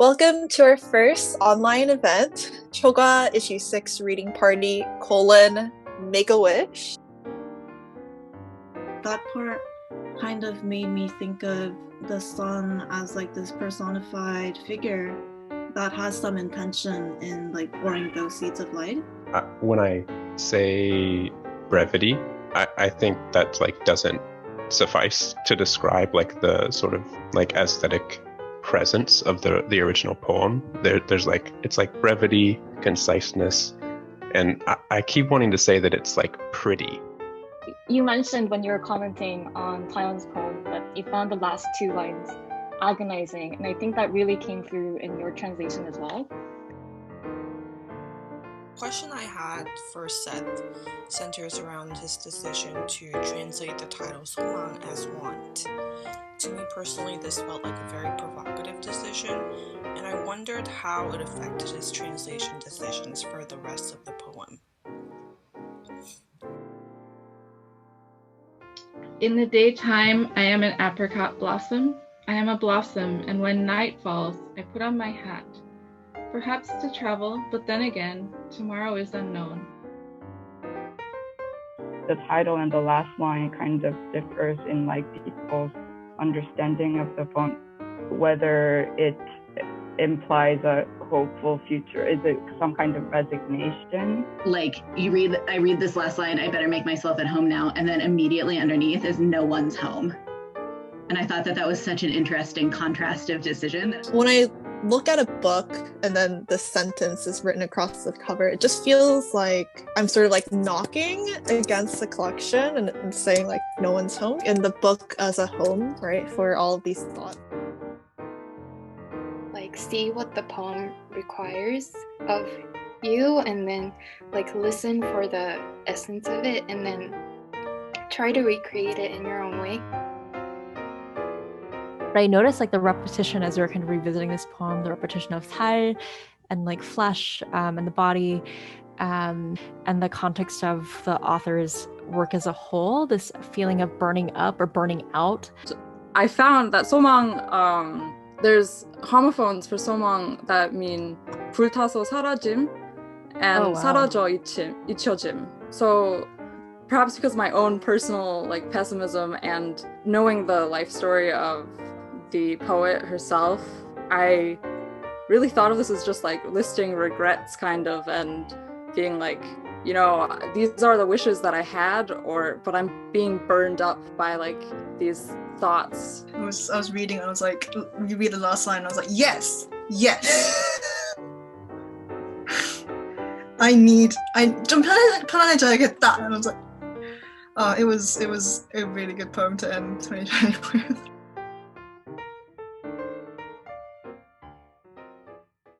Welcome to our first online event, chogwa issue 6 reading party, Make a Wish. That part kind of made me think of the sun as like this personified figure that has some intention in like pouring those seeds of light. When I say brevity, I think that like doesn't suffice to describe like the sort of like aesthetic presence of the original poem. There's like, it's like brevity, conciseness, and I keep wanting to say that it's like pretty. You mentioned when you were commenting on Taeyeon's poem that you found the last two lines agonizing, and I think that really came through in your translation as well. Question I had for Seth centers around his decision to translate the title Solang as want. To me personally, this felt like a very provocative decision, and I wondered how it affected his translation decisions for the rest of the poem. In the daytime, I am an apricot blossom. I am a blossom, and when night falls, I put on my hat. Perhaps to travel, but then again, tomorrow is unknown. The title and the last line kind of differs in like people's understanding of the poem, whether it implies a hopeful future. Is it some kind of resignation? Like I read this last line, I better make myself at home now, and then immediately underneath is no one's home. And I thought that was such an interesting contrastive decision. When I look at a book and then the sentence is written across the cover, it just feels like I'm sort of like knocking against the collection and saying like no one's home in the book as a home, right, for all of these thoughts. Like see what the poem requires of you and then like listen for the essence of it and then try to recreate it in your own way. But I noticed like the repetition as we were kind of revisiting this poem, the repetition of 달 and like flesh and the body and the context of the author's work as a whole, this feeling of burning up or burning out. I found that 소망, there's homophones for 소망 that mean 불타서 사라짐 and 사라져 잊혀짐. So perhaps because of my own personal like pessimism and knowing the life story of the poet herself, I really thought of this as just like listing regrets kind of and being like, you know, these are the wishes that I had, but I'm being burned up by like these thoughts. I was reading and I was like, you read the last line and I was like, yes. 좀 편안해져야겠다. And I was like, it was a really good poem to end 2020 with.